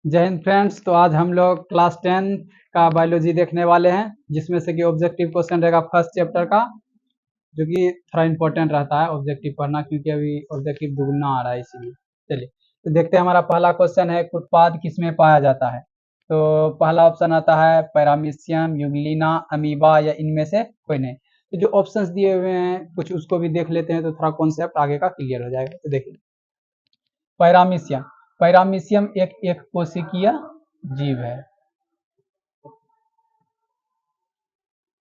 जय हिंद फ्रेंड्स। तो आज हम लोग क्लास 10 का बायोलॉजी देखने वाले हैं, जिसमें से कि ऑब्जेक्टिव क्वेश्चन रहेगा फर्स्ट चैप्टर का, जो कि थोड़ा इंपॉर्टेंट रहता है ऑब्जेक्टिव पढ़ना, क्योंकि अभी ऑब्जेक्टिव दुगना आ रहा है इसीलिए। चलिए तो देखते हैं। हमारा पहला क्वेश्चन है, उत्पाद किसमें पाया जाता है। तो पहला ऑप्शन आता है पैरामीशियम, यूग्लिना, अमीबा या इनमें से कोई नहीं। तो जो ऑप्शंस दिए हुए हैं कुछ उसको भी देख लेते हैं, तो थोड़ा कॉन्सेप्ट आगे का क्लियर हो जाएगा। तो देखिए, पैरामीशियम पैरामीशियम एक कोशिकीय जीव है।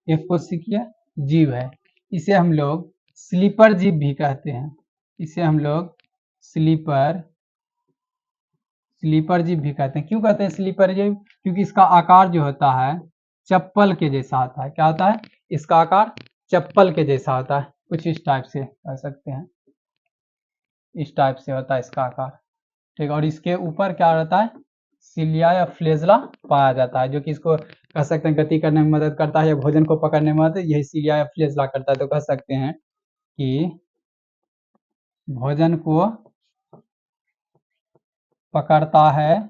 एक कोशिकीय जीव है। इसे हम लोग स्लीपर जीव भी कहते हैं। इसे हम लोग स्लीपर स्लीपर जीव भी कहते हैं। क्यों कहते हैं स्लीपर जीव? क्योंकि इसका आकार जो होता है चप्पल के जैसा होता है। क्या होता है? इसका आकार चप्पल के जैसा होता है। कुछ इस टाइप से कह सकते हैं, इस टाइप से होता है इसका आकार। ठीक है, और इसके ऊपर क्या रहता है? सिलिया या फ्लेजला पाया जाता है, जो कि इसको कह सकते हैं गति करने में मदद करता है या भोजन को पकड़ने में मदद यही सिलिया या फ्लेजला करता है। तो कह सकते हैं कि भोजन को पकड़ता है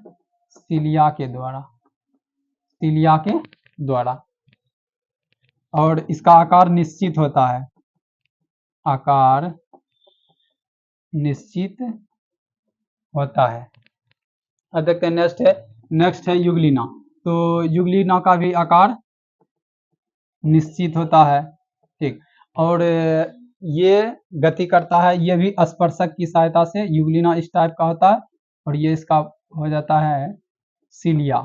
सिलिया के द्वारा, और इसका आकार निश्चित होता है। आकार निश्चित होता है। अब देखते हैं नेक्स्ट है यूग्लिना। तो यूग्लिना का भी आकार निश्चित होता है। ठीक, और ये गति करता है, ये भी स्पर्शक की सहायता से। यूग्लिना इस टाइप का होता है और ये इसका हो जाता है सिलिया,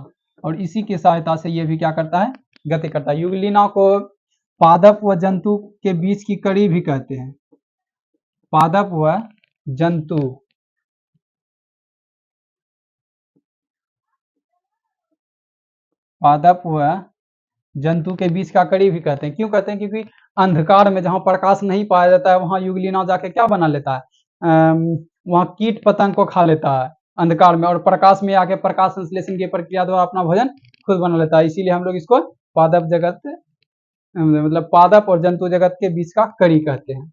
और इसी की सहायता से ये भी क्या करता है? गति करता है। यूग्लिना को पादप व जंतु के बीच की कड़ी भी कहते हैं। पादप व जंतु पादप व जंतु के बीच का कड़ी भी कहते हैं। क्यों कहते हैं? क्योंकि अंधकार में जहां प्रकाश नहीं पाया जाता है वहां यूग्लिना जाके क्या बना लेता है? वहां कीट पतंग को खा लेता है अंधकार में, और प्रकाश में आके प्रकाश संश्लेषण की प्रक्रिया द्वारा अपना भोजन खुद बना लेता है। इसीलिए हम लोग इसको पादप जगत मतलब पादप और जंतु जगत के बीच का कड़ी कहते हैं।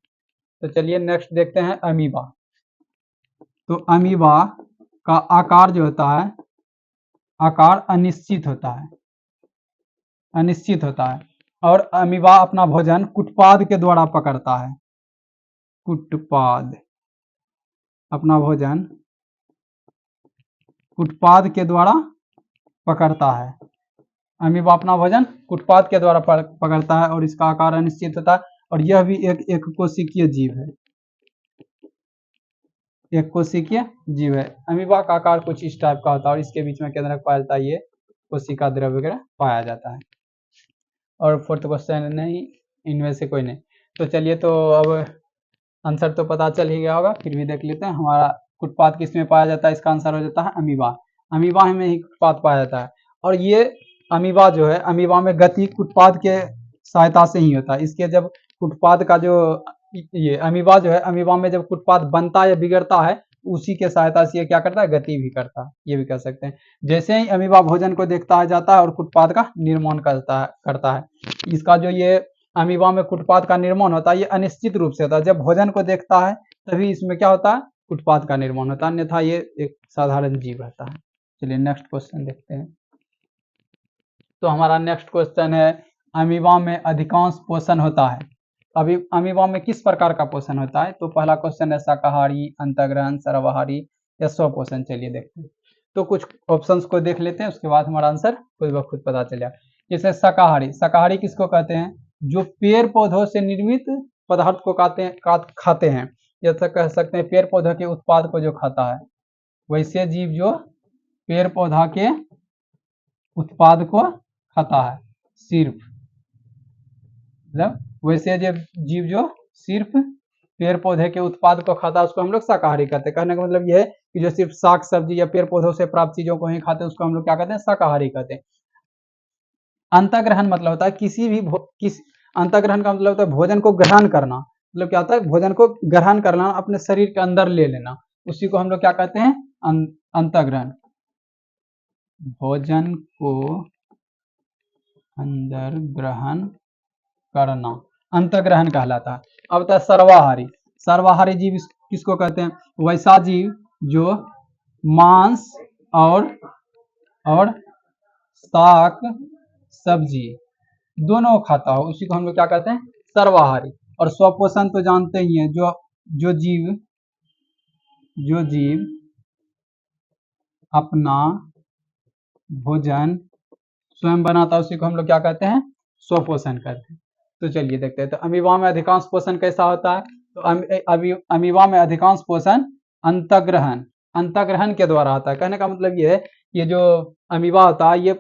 तो चलिए नेक्स्ट देखते हैं अमीबा। तो अमीबा का आकार जो होता है, आकार अनिश्चित होता है, और अमीबा अपना भोजन कुटपाद के द्वारा पकड़ता है। कुटपाद अपना भोजन कुटपाद के द्वारा पकड़ता है। अमीबा अपना भोजन कुटपाद के द्वारा पकड़ता है, और इसका आकार अनिश्चित होता है, और यह भी एक कोशिकीय जीव है। एक कोशिकीय जीव है। अमीबा का आकार कुछ इस टाइप का होता है, और इसके बीच में केंद्रक पाया जाता है, ये कोशिका द्रव्य वगैरह पाया जाता है। और फोर्थ क्वेश्चन नहीं, इनमें से कोई नहीं। तो चलिए, तो अब आंसर तो पता चल ही गया होगा, फिर भी देख लेते हैं। हमारा कुटपाद किसमें पाया जाता है? इसका आंसर हो जाता है अमीबा। अमीबा में ही कुटपाद पाया जाता है, और ये अमीबा जो है, अमीबा में गति कुटपाद के सहायता से ही होता है। इसके जब कुटपाद का जो ये अमीबा जो है, अमीबा में जब कुटपाद बनता है या बिगड़ता है, उसी के सहायता से ये क्या करता है? गति भी करता है, ये भी कह सकते हैं। जैसे ही अमीबा भोजन को देखता है जाता है और कुटपाद का निर्माण करता है। इसका जो ये अमीबा में कुटपाद का निर्माण होता है, ये अनिश्चित रूप से होता है। जब भोजन को देखता है तभी इसमें क्या होता है? कुटपाद का निर्माण होता है, अन्यथा ये एक साधारण जीव रहता है। चलिए नेक्स्ट क्वेश्चन देखते हैं। तो हमारा नेक्स्ट क्वेश्चन है, अमीबा में अधिकांश पोषण होता है। अभी अमीबा में किस प्रकार का पोषण होता है? तो पहला क्वेश्चन है शाकाहारी, अंतःग्रहण, सर्वाहारी या स्वपोषण। चलिए देखते हैं। तो कुछ ऑप्शंस को देख लेते हैं, उसके बाद हमारा आंसर खुद ब खुद पता चल जाएगा। जैसे शाकाहारी किसको कहते हैं? जो पेड़ पौधों से निर्मित पदार्थ को खाते हैं। जैसा कह सकते हैं पेड़ पौधों के उत्पाद को जो खाता है, वैसे जीव जो पेड़ पौधा के उत्पाद को खाता है, सिर्फ मतलब वैसे जीव जो सिर्फ पेड़ पौधे के उत्पाद को खाता है, उसको हम लोग शाकाहारी कहते हैं। कहने का मतलब यह है कि जो सिर्फ साग सब्जी या पेड़ पौधों से प्राप्त चीजों को ही खाते हैं, उसको हम लोग क्या कहते हैं? शाकाहारी कहते हैं। अंतःग्रहण मतलब होता है अंतःग्रहण का मतलब होता है भोजन को ग्रहण करना। मतलब क्या होता है? भोजन को ग्रहण करना, अपने शरीर के अंदर ले लेना, उसी को हम लोग क्या कहते हैं? अंतःग्रहण। भोजन को अंदर ग्रहण करना अंतःग्रहण कहलाता है। अब होता है सर्वाहारी जीव किसको कहते हैं? वैसा जीव जो मांस और और शाक सब्जी दोनों खाता हो, उसी को हम लोग क्या कहते हैं, सर्वाहारी। और स्वपोषण तो जानते ही हैं, जो जीव अपना भोजन स्वयं बनाता है उसी को हम लोग क्या कहते हैं, स्वपोषण कहते हैं। तो चलिए देखते हैं, तो अमीबा में अधिकांश पोषण कैसा होता है, तो अमीबा में अधिकांश पोषण अंतग्रहण के द्वारा होता है। कहने का मतलब ये है, ये जो अमीबा होता है ये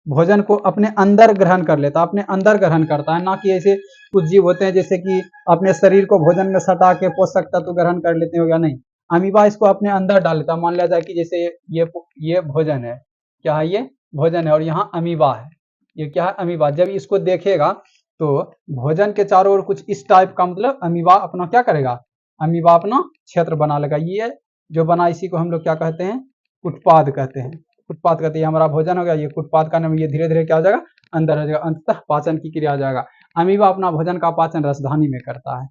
भोजन को अपने अंदर ग्रहण कर लेता है, अपने अंदर ग्रहण करता है, ना कि ऐसे कुछ जीव होते हैं जैसे कि अपने शरीर को भोजन में सटा के पोषक तत्व ग्रहण कर लेते हो, या नहीं, अमीबा इसको अपने अंदर डाल लेता है। मान लिया जाए कि जैसे ये भोजन है, क्या है, ये भोजन है और यहाँ अमीबा है, ये क्या है, अमीबा। जब इसको देखेगा तो भोजन के चारों ओर कुछ इस टाइप का, मतलब अमीबा अपना क्या करेगा, अमीबा अपना क्षेत्र बना लेगा। ये जो बना इसी को हम लोग क्या कहते हैं, उत्पाद कहते हैं। उत्पाद कहते हैं, हमारा भोजन हो गया, ये उत्पाद का नाम, ये धीरे धीरे क्या हो जाएगा, अंदर हो जाएगा, अंततः पाचन की क्रिया हो जाएगा। अमीबा अपना भोजन का पाचन रसधानी में करता है।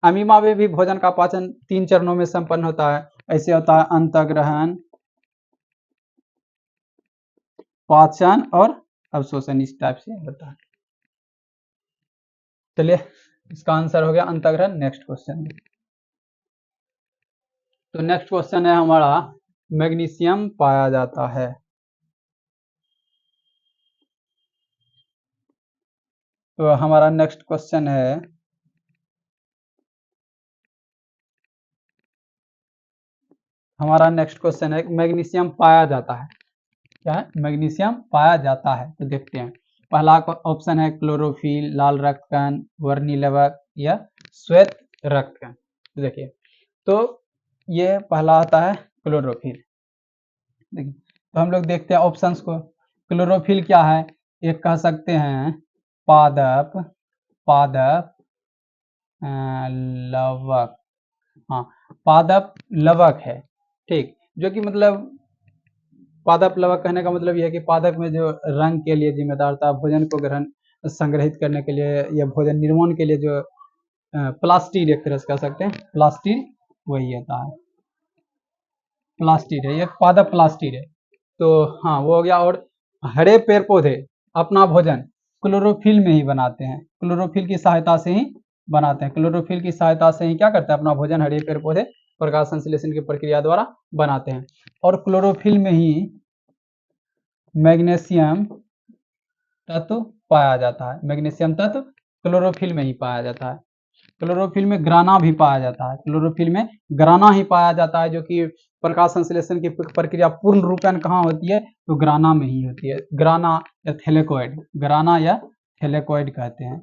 अमीबा में भी भोजन का पाचन 3 चरणों में संपन्न होता है। ऐसे होता है अंतग्रहण, पाचन और अवशोषण, इस टाइप से होता है। चलिए इसका आंसर हो गया अंतग्रहण। नेक्स्ट क्वेश्चन, तो नेक्स्ट क्वेश्चन है हमारा, मैग्नीशियम पाया जाता है। तो हमारा नेक्स्ट क्वेश्चन है, मैग्नीशियम पाया जाता है, क्या है, मैग्नीशियम पाया जाता है। तो देखते हैं, पहला ऑप्शन है क्लोरोफिल, लाल रक्तकण, वर्णिलवक या श्वेत रक्तकण। तो देखिए, तो ये पहला आता है क्लोरोफिल। देखिए, तो हम लोग देखते हैं ऑप्शंस को। क्लोरोफिल क्या है, एक कह सकते हैं पादप लवक, हाँ पादप लवक है, ठीक, जो कि मतलब पादप लवक कहने का मतलब यह है कि पादप में जो रंग के लिए जिम्मेदार था, भोजन को ग्रहण संग्रहित करने के लिए या भोजन निर्माण के लिए जो प्लास्टिड, एक तरह से कह सकते हैं प्लास्टिड, वही होता है, प्लास्टिड है, ये पादप प्लास्टिड है। तो हाँ वो हो गया। और हरे पेड़ पौधे अपना भोजन क्लोरोफिल में ही बनाते हैं, क्लोरोफिल की सहायता से ही बनाते हैं, क्लोरोफिल की सहायता से ही क्या करते हैं, अपना भोजन हरे पेड़ पौधे प्रकाश संश्लेषण की प्रक्रिया द्वारा बनाते हैं। और क्लोरोफिल में ही मैग्नीशियम तत्व पाया जाता है, मैग्नीशियम तत्व क्लोरोफिल में ही पाया जाता है। क्लोरोफिल में ग्राना भी पाया जाता है, क्लोरोफिल में ग्राना ही पाया जाता है, जो कि प्रकाश संश्लेषण की प्रक्रिया पूर्ण रूपेण कहाँ होती है, तो ग्राना में ही होती है, ग्राना या थैलेकॉइड, ग्राना या थैलेकॉइड कहते हैं,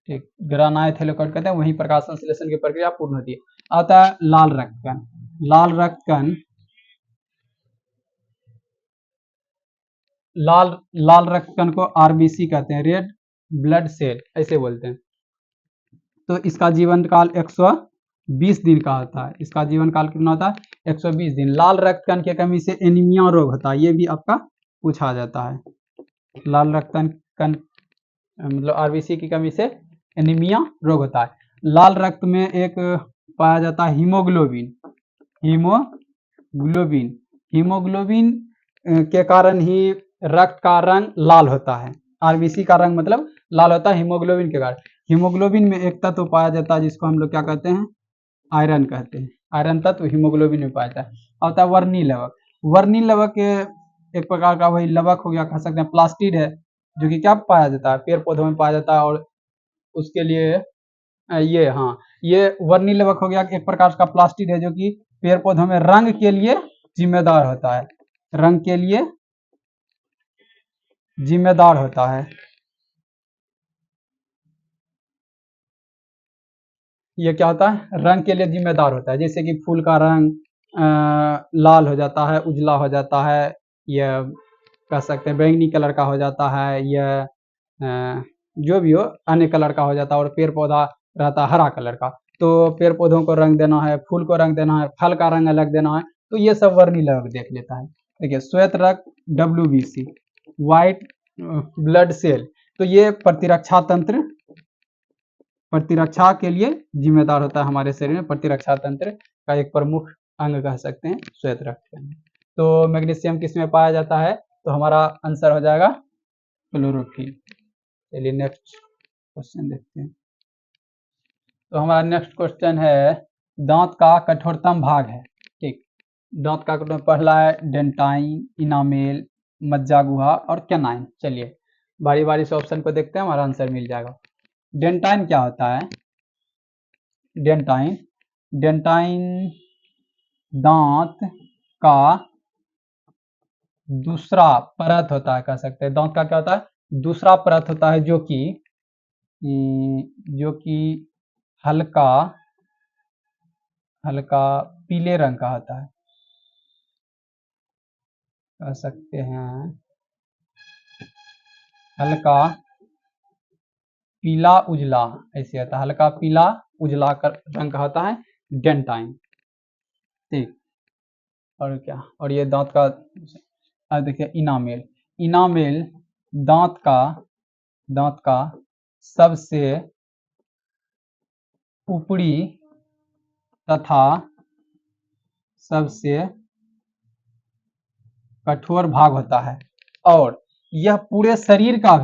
ठीक, ग्राना या थैलेकॉइड कहते हैं, वहीं प्रकाश संश्लेषण की प्रक्रिया पूर्ण होती है। आता है लाल रक्तकण, लाल रक्तकण, लाल रक्तकण को आरबीसी कहते हैं, रेड ब्लड सेल ऐसे बोलते हैं। तो इसका जीवन काल 120 दिन का होता है, इसका जीवन काल कितना होता है, 120 दिन। लाल रक्तकण की कमी से एनीमिया रोग होता है, ये भी आपका पूछा जाता है। लाल रक्तकण मतलब आरबीसी की कमी से एनीमिया रोग होता है। लाल रक्त में एक पाया जाता है हीमोग्लोबिन, हीमोग्लोबिन के कारण ही रक्त का रंग लाल होता है, आरबीसी का रंग मतलब लाल होता है हीमोग्लोबिन के कारण। हीमोग्लोबिन में एक तत्व पाया जाता है जिसको हम लोग क्या कहते हैं, आयरन कहते हैं, आयरन तत्व हीमोग्लोबिन में पाया जाता है। होता है वर्णिलवक, वर्णिलवक एक प्रकार का वही लवक हो गया, कह सकते हैं प्लास्टिड है, जो कि क्या पाया जाता है, पेड़ पौधों में पाया जाता है। और उसके लिए ये, हाँ ये वर्णिलवक हो गया, एक प्रकार का प्लास्टिड है जो कि पेड़ पौधों में रंग के लिए जिम्मेदार होता है, रंग के लिए जिम्मेदार होता है। ये क्या होता है, रंग के लिए जिम्मेदार होता है, जैसे कि फूल का रंग लाल हो जाता है, उजला हो जाता है, या कह सकते हैं बैंगनी कलर का हो जाता है, या जो भी हो अन्य कलर का हो जाता है। और पेड़ पौधा रहता है हरा कलर का, तो पेड़ पौधों को रंग देना है, फूल को रंग देना है, फल का रंग अलग देना है, तो ये सब वर्णिलवक देख लेता है। देखिए श्वेत रक्त WBC, व्हाइट ब्लड सेल, तो ये प्रतिरक्षा के लिए जिम्मेदार होता है, हमारे शरीर में प्रतिरक्षा तंत्र का एक प्रमुख अंग कह सकते हैं श्वेत रक्तकण। तो मैग्नीशियम किस में पाया जाता है, तो हमारा आंसर हो जाएगा क्लोरोफिल। चलिए नेक्स्ट क्वेश्चन देखते हैं। तो हमारा नेक्स्ट क्वेश्चन है दांत का कठोरतम भाग है। ठीक, दांत का कठोर पहला है डेंटाइन, इनामेल, मज्जा गुहा और कैनाइन। चलिए बारी बारी से ऑप्शन को देखते हैं, हमारा आंसर मिल जाएगा। डेंटाइन क्या होता है? डेंटाइन डेंटाइन दांत का दूसरा परत होता है, कह सकते हैं दांत का क्या होता है, दूसरा परत होता है, जो कि हल्का हल्का पीले रंग का होता है, कह सकते हैं हल्का पीला उजला, ऐसे होता है, हल्का पीला उजला रंग का होता है डेंटाइन। ठीक, और क्या, और ये दांत का, अब देखिए इनामेल। इनामेल दांत का सबसे ऊपरी तथा सबसे कठोर भाग होता है, और यह पूरे शरीर का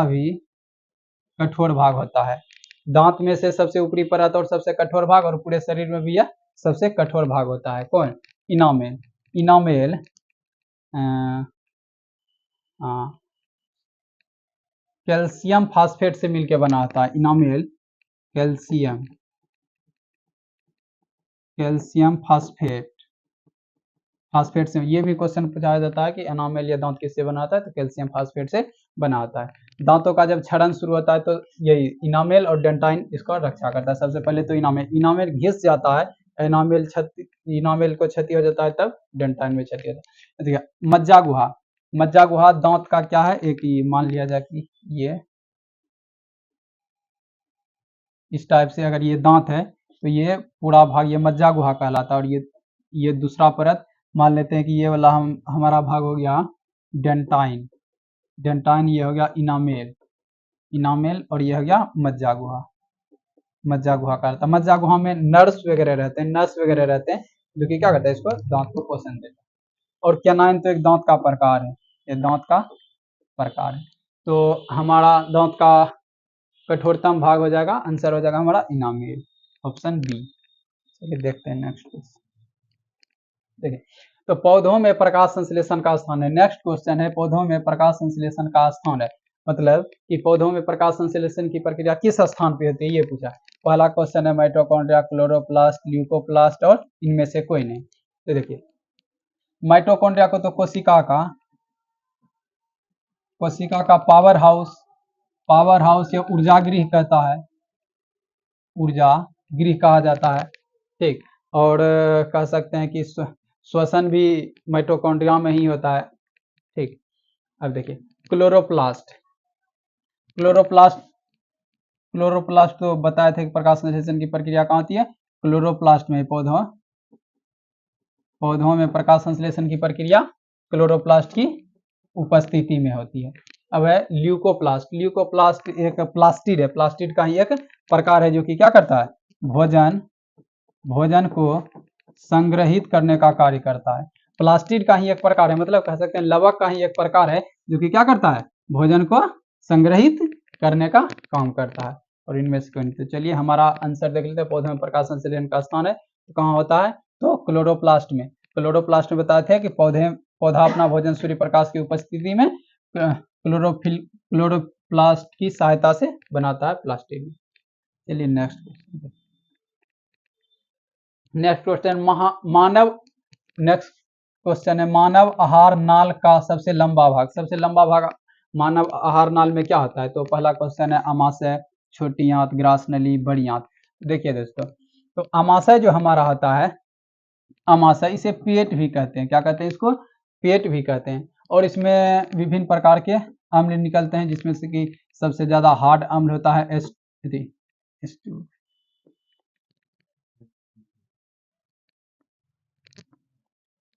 भी कठोर भाग होता है। दांत में से सबसे ऊपरी परत और सबसे कठोर भाग, और पूरे शरीर में भी यह सबसे कठोर भाग होता है। कौन? इनामेल। इनामेल कैल्शियम फास्फेट से मिलकर बना होता है। इनामेल कैल्शियम फास्फेट से। ये भी क्वेश्चन पूछा जाता है कि एनामेल या दांत किससे बना होता है, तो कैल्शियम फास्फेट से बना होता है। दांतों का जब क्षरण शुरू होता है तो यही इनामेल और डेंटाइन इसको रक्षा करता है। सबसे पहले तो इनामेल घिस जाता है, इनामेल को क्षति हो जाता है, तब डेंटाइन में क्षति होता है। मज्जा गुहा दांत का क्या है, एक ही मान लिया जाए कि ये इस टाइप से, अगर ये दांत है तो ये पूरा भाग ये मज्जा गुहा कहलाता है, और ये दूसरा परत मान लेते हैं कि ये वाला हमारा भाग हो गया डेंटाइन, ये हो गया इनामेल और ये हो गया मज्जा गुहा कहलाता है। मज्जा गुहा में नर्व्स वगैरह रहते हैं, जो कि क्या करते हैं, इसको दांत को पोषण देते हैं। और कैनाइन तो एक दांत का प्रकार है, ये दांत का प्रकार है। तो हमारा दांत का कठोरतम भाग हो जाएगा, आंसर हो जाएगा हमारा इनामेल, ऑप्शन बी। चलिए देखते हैं नेक्स्ट क्वेश्चन। देखिए, तो पौधों में प्रकाश संश्लेषण का स्थान है। नेक्स्ट क्वेश्चन है पौधों में प्रकाश संश्लेषण का स्थान है, मतलब कि पौधों में प्रकाश संश्लेषण की प्रक्रिया किस स्थान पे होती है, ये पूछा। पहला क्वेश्चन है माइटोकॉन्ड्रिया, क्लोरोप्लास्ट, ल्यूकोप्लास्ट और इनमें से कोई नहीं। तो देखिए माइटोकॉन्ड्रिया को तो कोशिका का पावर हाउस या ऊर्जा गृह कहता है, ऊर्जा गृह कहा जाता है। ठीक, और कह सकते हैं कि श्वसन भी माइटोकॉन्ड्रिया में ही होता है। ठीक, अब देखिए क्लोरोप्लास्ट तो बताए थे कि प्रकाश संश्लेषण की प्रक्रिया कहाँ होती है, क्लोरोप्लास्ट में। पौधों में प्रकाश संश्लेषण की प्रक्रिया क्लोरोप्लास्ट की उपस्थिति में होती है। अब है ल्यूकोप्लास्ट एक प्लास्टिड है, प्लास्टिड का ही एक प्रकार है, जो कि क्या करता है, भोजन को संग्रहित करने का कार्य करता है। प्लास्टिड का ही एक प्रकार है, मतलब कह सकते हैं लवक का ही एक प्रकार है, जो कि क्या करता है, भोजन को संग्रहित करने का काम करता है। और इनमें से कोई नहीं। तो चलिए हमारा आंसर देख लेते हैं। पौधों में प्रकाश संश्लेषण का स्थान है तो कहाँ होता है, तो क्लोरोप्लास्ट में बताए थे कि पौधा अपना भोजन सूर्य प्रकाश की उपस्थिति में क्लोरोप्लास्ट की सहायता से बनाता है, प्लास्टिड में। चलिए नेक्स्ट क्वेश्चन मानव आहार नाल का सबसे लंबा भाग मानव आहार नाल में क्या होता है। तो पहला क्वेश्चन है अमाशय, छोटी आंत, ग्रास नली, बड़ी आंत। देखिए दोस्तों, तो अमाशय जो हमारा होता है, अमाशय इसे पेट भी कहते हैं, क्या कहते हैं इसको, पेट भी कहते हैं। और इसमें विभिन्न प्रकार के अम्ल निकलते हैं, जिसमें से कि सबसे ज्यादा हार्ड अम्ल होता है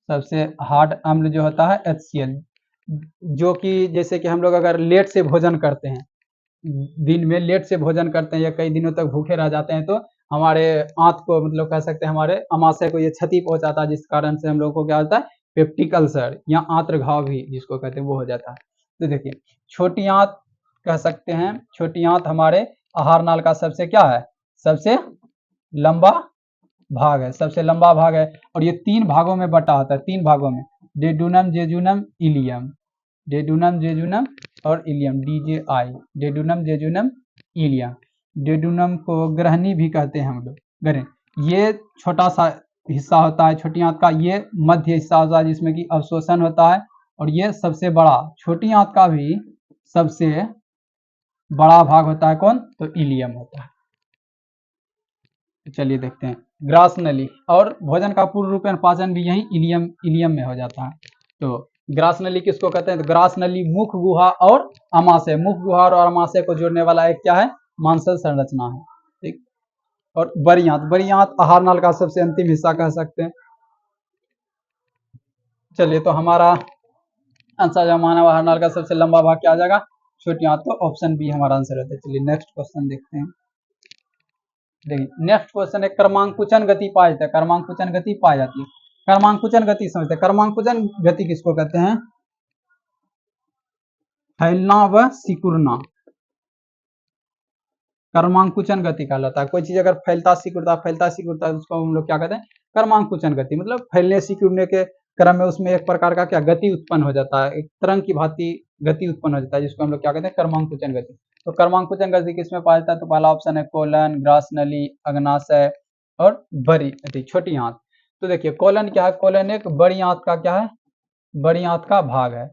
सबसे हार्ड अम्ल जो होता है HCl, जो कि जैसे कि हम लोग अगर लेट से भोजन करते हैं, दिन में लेट से भोजन करते हैं या कई दिनों तक भूखे रह जाते हैं, तो हमारे आंत को मतलब कह सकते हैं हमारे अमाशय को ये क्षति पहुंचाता है, जिस कारण से हम लोग को क्या होता है पेप्टिक अल्सर या आंत्र घाव भी जिसको कहते हैं वो हो जाता है। तो देखिए छोटी आंत कह सकते हैं, छोटी आंत हमारे आहार नाल का सबसे क्या है, सबसे लंबा भाग है, सबसे लंबा भाग है। और ये 3 भागों में बटा होता है, 3 भागों में, duodenum, jejunum, ilium, duodenum, jejunum और ilium, DJI, duodenum, jejunum, ilium. Duodenum को ग्रहणी भी कहते हैं हम लोग, ग्रहण। ये छोटा सा हिस्सा होता है छोटी आंत का, ये मध्य हिस्सा होता है जिसमें कि अवशोषण होता है, और ये सबसे बड़ा, छोटी आंत का भी सबसे बड़ा भाग होता है कौन, तो इलियम होता है। चलिए देखते हैं ग्रास नली, और भोजन का पूर्ण रूपेण पाचन भी यही इलियम में हो जाता है। तो ग्रास नली किसको कहते हैं, तो ग्रास नली मुख गुहा और अमाशय, मुख गुहा और अमाशय को जोड़ने वाला एक क्या है, मांसल संरचना है, ठीक। और बड़ी आंत आहार नाल का सबसे अंतिम हिस्सा कह सकते हैं। चलिए तो हमारा आंसर जो मानव आहार नाल का सबसे लंबा भाग क्या आ जाएगा, छोटी आंत, को ऑप्शन बी हमारा आंसर होता है। चलिए नेक्स्ट क्वेश्चन देखते हैं। देखिए नेक्स्ट क्वेश्चन है, क्रमांकुचन गति पाई जाती है, क्रमांकुचन गति पाई जाती है। क्रमांकुचन गति समझते हैं, क्रमांकुचन गति किसको कहते हैं, फैलना व सिकुड़ना, क्रमांकुचन गति कहलाता है। कोई चीज अगर फैलता सिकुड़ता है उसको हम लोग क्या कहते हैं, क्रमांकुचन गति। मतलब फैलने सिकुड़ने के क्रम में उसमें एक प्रकार का क्या गति उत्पन्न हो जाता है, एक तरंग की भांति गति उत्पन्न हो जाता है, जिसको हम लोग क्या कहते हैं, क्रमांकुचन गति। तो क्रमांकुचन गति किसमें पाया जाता है, तो पहला ऑप्शन है कोलन, ग्रास नली, अग्नाशय और बड़ी छोटी आंत। तो देखिए कोलन क्या है, कोलन एक बड़ी आंत का क्या है, बड़ी आंत का भाग है।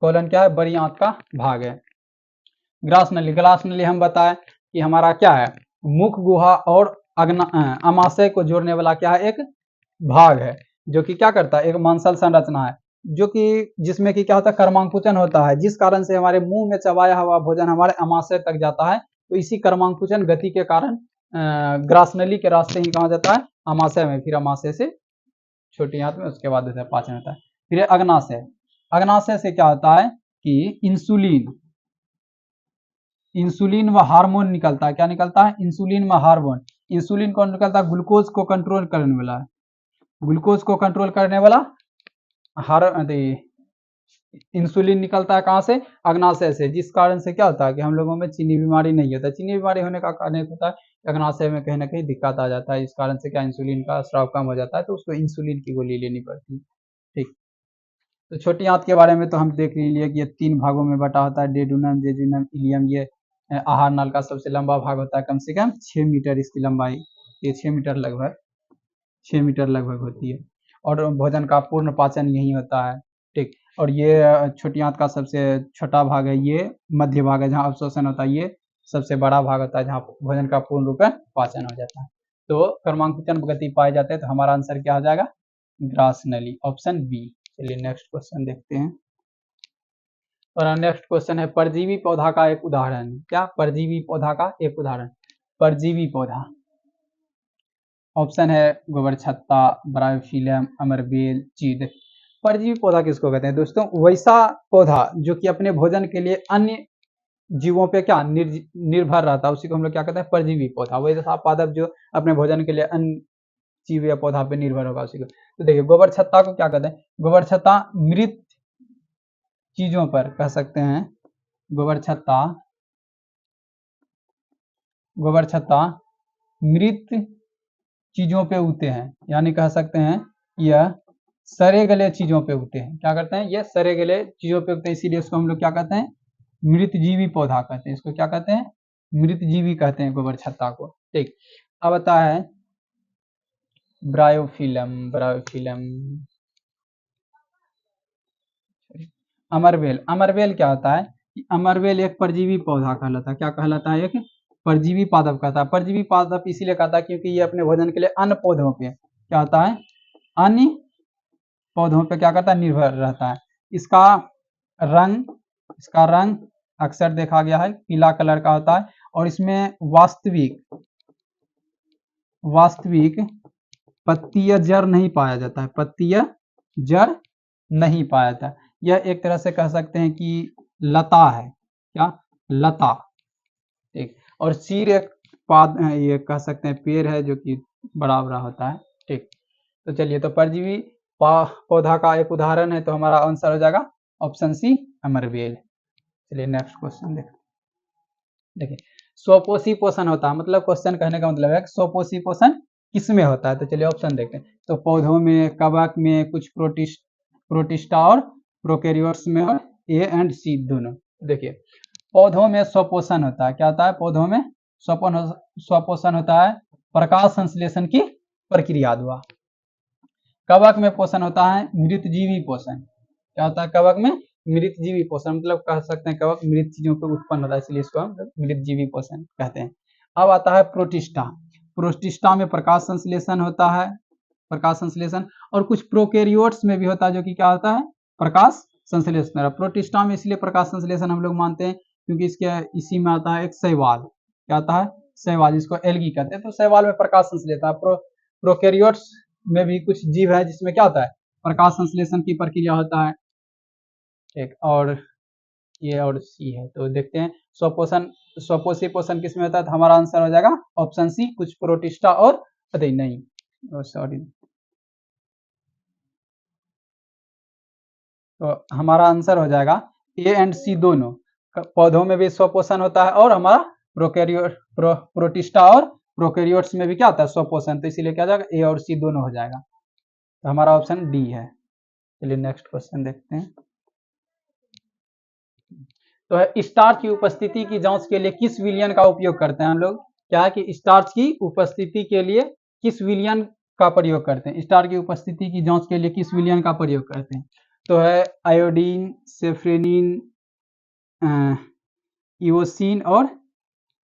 कोलन क्या है, बड़ी आंत का भाग है। ग्रास नली हम बताएं कि हमारा क्या है, मुख गुहा और अमाशय को जोड़ने वाला क्या है, एक भाग है, जो कि क्या करता है, एक मांसल संरचना है, जो कि जिसमें कि क्या होता है, क्रमांकुचन होता है, जिस कारण से हमारे मुंह में चबाया हुआ भोजन हमारे अमाशय तक जाता है। तो इसी क्रमांकुचन गति के कारण ग्रास नली के रास्ते ही कहा जाता है, अमाशय में, फिर अमाशय से छोटी आंत में, उसके बाद पाचन होता है। फिर अग्नाशय, अग्नाशय से क्या होता है कि इंसुलिन व हार्मोन निकलता है, क्या निकलता है, इंसुलिन व हार्मोन। इंसुलिन कौन निकलता है, ग्लूकोज को कंट्रोल करने वाला, ग्लूकोज को कंट्रोल करने वाला इंसुलिन निकलता है कहाँ से, अग्नाशय से, जिस कारण से क्या होता है कि हम लोगों में चीनी बीमारी नहीं होता। चीनी बीमारी होने का कारण एक होता है अग्नाशय में कहीं ना कहीं दिक्कत आ जाता है, इस कारण से क्या इंसुलिन का स्राव कम हो जाता है, तो उसको इंसुलिन की गोली लेनी पड़ती है, ठीक। तो छोटी आंत के बारे में तो हम देख लिए कि ये 3 भागों में बटा होता है, डेडुनम, जेजुनम, इलियम। ये आहार नाल का सबसे लंबा भाग होता है, कम से कम 6 मीटर इसकी लंबाई, ये 6 मीटर लगभग 6 मीटर लगभग होती है, और भोजन का पूर्ण पाचन यही होता है, ठीक। और ये छोटी आंत का सबसे छोटा भाग है, ये मध्य भाग है जहाँ अवशोषण होता है, ये सबसे बड़ा भाग होता है जहाँ भोजन का पूर्ण रूप में पाचन हो जाता है। तो क्रमांकुचन गति पाए जाते हैं, तो हमारा आंसर क्या हो जाएगा, ग्रास नली, ऑप्शन बी। चलिए नेक्स्ट क्वेश्चन देखते हैं। और नेक्स्ट क्वेश्चन है, परजीवी पौधा का एक उदाहरण, क्या, परजीवी पौधा का एक उदाहरण, परजीवी पौधा। ऑप्शन है गोबर छत्ता, ब्रायोफिलम, अमरबेल, चीड़। परजीवी पौधा किसको कहते हैं दोस्तों, वैसा पौधा जो कि अपने भोजन के लिए अन्य जीवों पे क्या निर्भर रहता है, उसी को हम लोग क्या कहते हैं, परजीवी पौधा। वैसा पादप जो अपने भोजन के लिए अन्य जीव या पौधा पे निर्भर होगा उसी को। तो देखिए गोबर छत्ता को क्या कहते हैं, गोबर छत्ता मृत चीजों पर कह सकते हैं, गोबर छत्ता मृत चीजों पे उगते हैं, यानी कह सकते हैं यह सड़े गले चीजों पे उगते हैं। क्या करते हैं, ये सड़े गले चीजों पे उगते हैं, इसीलिए उसको हम लोग क्या कहते हैं, मृतजीवी पौधा कहते हैं। इसको क्या कहते हैं, मृतजीवी कहते हैं गोबर छत्ता को, ठीक। अब आता है ब्रायोफिलम, अमरबेल। अमरबेल क्या होता है कि अमरबेल एक परजीवी पौधा कहलाता है, क्या कहलाता है, एक परजीवी पादप कहता है। परजीवी पादप इसीलिए कहता है क्योंकि ये अपने भोजन के लिए अन्य पौधों पे क्या होता है, अन्य पौधों पे क्या करता है, निर्भर रहता है। इसका रंग अक्सर देखा गया है पीला कलर का होता है, और इसमें वास्तविक पत्तीय जड़ नहीं पाया जाता है, पत्तीय जड़ नहीं पाया जाता। यह एक तरह से कह सकते हैं कि लता है, क्या, लता, ठीक। और शीर एक ये कह सकते हैं पेड़ है जो कि बड़ा बड़ा होता है। ठीक, तो चलिए, तो परजीवी पौधा का एक उदाहरण है, तो हमारा आंसर हो जाएगा ऑप्शन सी अमरबेल। चलिए नेक्स्ट क्वेश्चन देखिए, स्वपोषी पोषण होता है, मतलब क्वेश्चन कहने का मतलब है स्वपोषी पोषण किसमें होता है। तो चलिए ऑप्शन देखते हैं, तो पौधों में, कवक में, कुछ प्रोटिस्टा और प्रोकैरियोट्स में, और ए एंड सी दोनों। देखिए, पौधों में स्वपोषण होता है, क्या होता है पौधों में स्वपोषण होता है, प्रकाश संश्लेषण की प्रक्रिया द्वारा। कवक में पोषण होता है मृतजीवी पोषण। क्या होता है कवक में? मृतजीवी पोषण, मतलब कह सकते हैं कवक मृत चीजों पर उत्पन्न होता है, इसलिए इसको हम मृतजीवी पोषण कहते हैं। अब आता है प्रोटिस्टा। प्रोटिस्टा में प्रकाश संश्लेषण होता है, प्रकाश संश्लेषण, और कुछ प्रोकैरियोट्स में भी होता है जो कि क्या होता है, प्रकाश संश्लेषण। प्रोटिस्टा में इसलिए प्रकाश संश्लेषण हम लोग मानते हैं क्योंकि इसके इसी में आता है एक शैवाल। क्या आता है? शैवाल, जिसको एल्गी कहते हैं। तो शैवाल में प्रकाश संश्लेषण। प्रोकैरियोट्स में भी कुछ जीव है जिसमें क्या होता है, प्रकाश संश्लेषण की प्रक्रिया होता है। एक और ये और सी है, तो देखते हैं स्वपोषण, स्वपोषी पोषण किसमें होता है, तो हमारा आंसर हो जाएगा ऑप्शन सी, कुछ प्रोटिस्टा और नहीं, सॉरी, तो हमारा आंसर हो जाएगा ए एंड सी दोनों। पौधों में भी स्वपोषण होता है, और हमारा प्रोटिस्टा और प्रोकैरियोट्स में भी क्या होता है, स्वपोषण। तो इसीलिए क्या हो जाएगा, ए और सी दोनों हो जाएगा। तो हमारा ऑप्शन डी है। चलिए नेक्स्ट क्वेश्चन देखते हैं। तो है, स्टार्च की उपस्थिति की जांच के लिए किस विलयन का उपयोग करते हैं हम लोग? क्या है कि स्टार्च की उपस्थिति के लिए किस विलयन का प्रयोग करते हैं? स्टार्च की उपस्थिति की जांच के लिए किस विलयन का प्रयोग करते हैं? तो है आयोडीन, सेफ्रेनिन, इओसिन और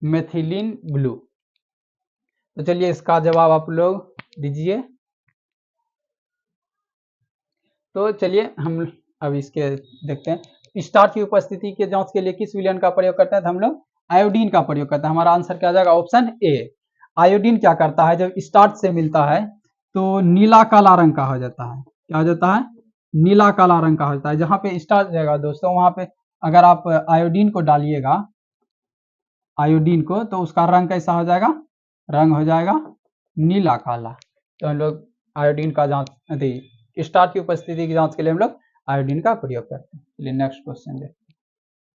मेथिलीन ब्लू। तो चलिए इसका जवाब आप लोग दीजिए। तो चलिए हम अब इसके देखते हैं, स्टार्च की उपस्थिति के जांच के लिए किस विलयन का प्रयोग करते हैं? तो हम लोग आयोडीन का प्रयोग करते हैं। हमारा आंसर क्या आ जाएगा, ऑप्शन ए। आयोडीन क्या करता है, जब स्टार्च से मिलता है तो नीला काला रंग का हो जाता है। क्या हो जाता है? नीला काला रंग का हो जाता है। जहां पे स्टार्च रहेगा दोस्तों, वहां पे अगर आप आयोडीन को डालिएगा, आयोडीन को, तो उसका रंग कैसा हो जाएगा, रंग हो जाएगा नीला काला। तो हम लोग आयोडीन का जांच, स्टार्च की उपस्थिति की जांच के लिए हम लोग आयोडीन का प्रयोग करते हैं। चलिए नेक्स्ट क्वेश्चन देखते हैं।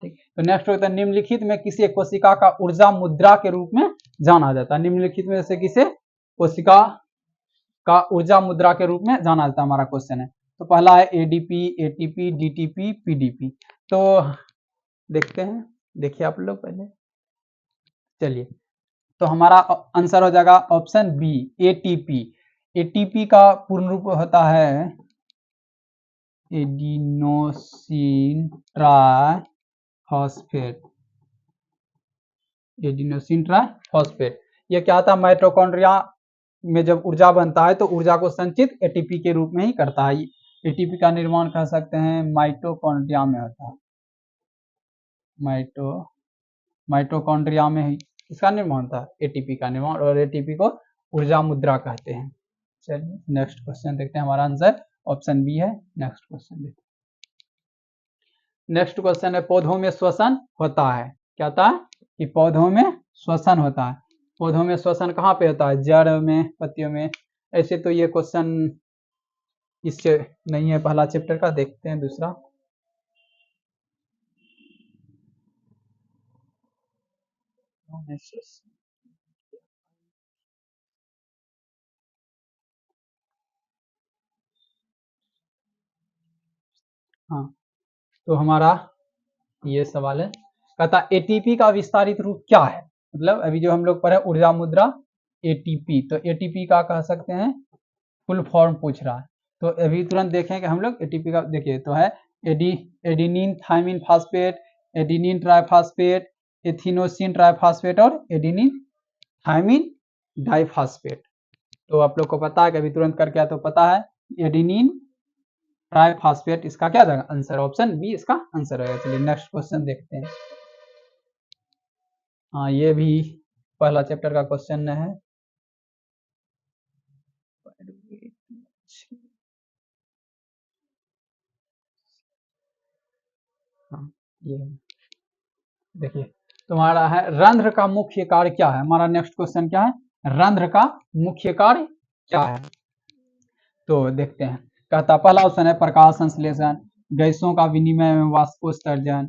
ठीक, तो नेक्स्ट होता है, निम्नलिखित में किसी कोशिका का ऊर्जा मुद्रा के रूप में जाना जाता है। निम्नलिखित में से किसे कोशिका का ऊर्जा मुद्रा के रूप में जाना जाता है, हमारा क्वेश्चन है। तो पहला है एडीपी, एटीपी, डीटीपी, पीडीपी। तो देखते हैं, देखिए आप लोग पहले। चलिए, तो हमारा आंसर हो जाएगा ऑप्शन बी, एटीपी। एटीपी का पूर्ण रूप होता है एडिनोसिन ट्राइफॉस्फेट। एडिनोसिन ट्राइफॉस्फेट, ये क्या होता है, माइटोकॉन्ड्रिया में जब ऊर्जा बनता है तो ऊर्जा को संचित एटीपी के रूप में ही करता है। एटीपी का निर्माण कह सकते हैं माइटोकॉन्ड्रिया में होता है। माइटोकॉन्ड्रिया में ही इसका निर्माण होता है, एटीपी का निर्माण, और एटीपी को ऊर्जा मुद्रा कहते हैं। चलिए नेक्स्ट क्वेश्चन देखते हैं। हमारा आंसर ऑप्शन बी है। नेक्स्ट क्वेश्चन देखते हैं। नेक्स्ट क्वेश्चन है, पौधों में श्वसन होता है। क्या होता है कि पौधों में श्वसन होता है। पौधों में श्वसन कहाँ पे होता है, जड़ में, पत्तियों में। ऐसे तो ये क्वेश्चन इससे नहीं है पहला चैप्टर का, देखते हैं दूसरा। हाँ, तो हमारा ये सवाल है, कहता एटीपी का विस्तारित रूप क्या है। मतलब अभी जो हम लोग पढ़े ऊर्जा मुद्रा एटीपी, तो एटीपी का कह सकते हैं फुल फॉर्म पूछ रहा है। तो अभी तुरंत देखें कि हम लोग एटीपी का देखिए, तो है adenine thymine phosphate, adenine triphosphate, adenosine triphosphate और एडिनिन थाइमिन डाइफॉस्फेट। तो आप लोग को पता है कि अभी तुरंत करके तो पता है एडिनिन ट्राइफॉस्फेट, इसका क्या जाएगा आंसर, ऑप्शन बी इसका आंसर होगा। चलिए नेक्स्ट क्वेश्चन देखते हैं। हाँ, ये भी पहला चैप्टर का क्वेश्चन है। हाँ, ये देखिए, तुम्हारा है रंध्र का मुख्य कार्य क्या है। हमारा नेक्स्ट क्वेश्चन क्या है, रंध्र का मुख्य कार्य क्या है। तो देखते हैं, कहता पहला ऑप्शन है प्रकाश संश्लेषण, गैसों का विनिमय में वाष्पोत्सर्जन,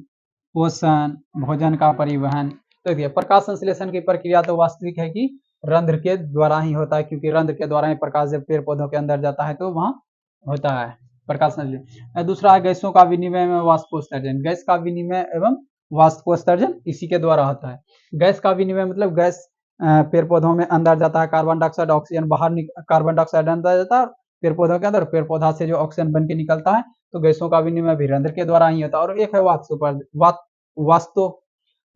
पोषण, भोजन का परिवहन। तो देखिए प्रकाश संश्लेषण की प्रक्रिया तो वास्तविक है कि रंध्र के द्वारा ही होता है, क्योंकि रंध्र के द्वारा ही प्रकाश जब पेड़ पौधों के अंदर जाता है तो वहां होता है प्रकाश संश्लेषण। दूसरा है गैसों का विनिमय में वाष्पोत्सर्जन, गैस का विनिमय एवं वाष्पोत्सर्जन इसी के द्वारा होता है। गैस का विनिमय मतलब गैस पेड़ पौधों में अंदर जाता है, कार्बन डाइऑक्साइड ऑक्सीजन बाहर, कार्बन डाइऑक्साइड अंदर जाता है पेड़ पौधों के अंदर, पेड़ पौधा से जो ऑक्सीजन बन के निकलता है, तो गैसों का विनिमय भी रंध्र के द्वारा ही होता है। और एक है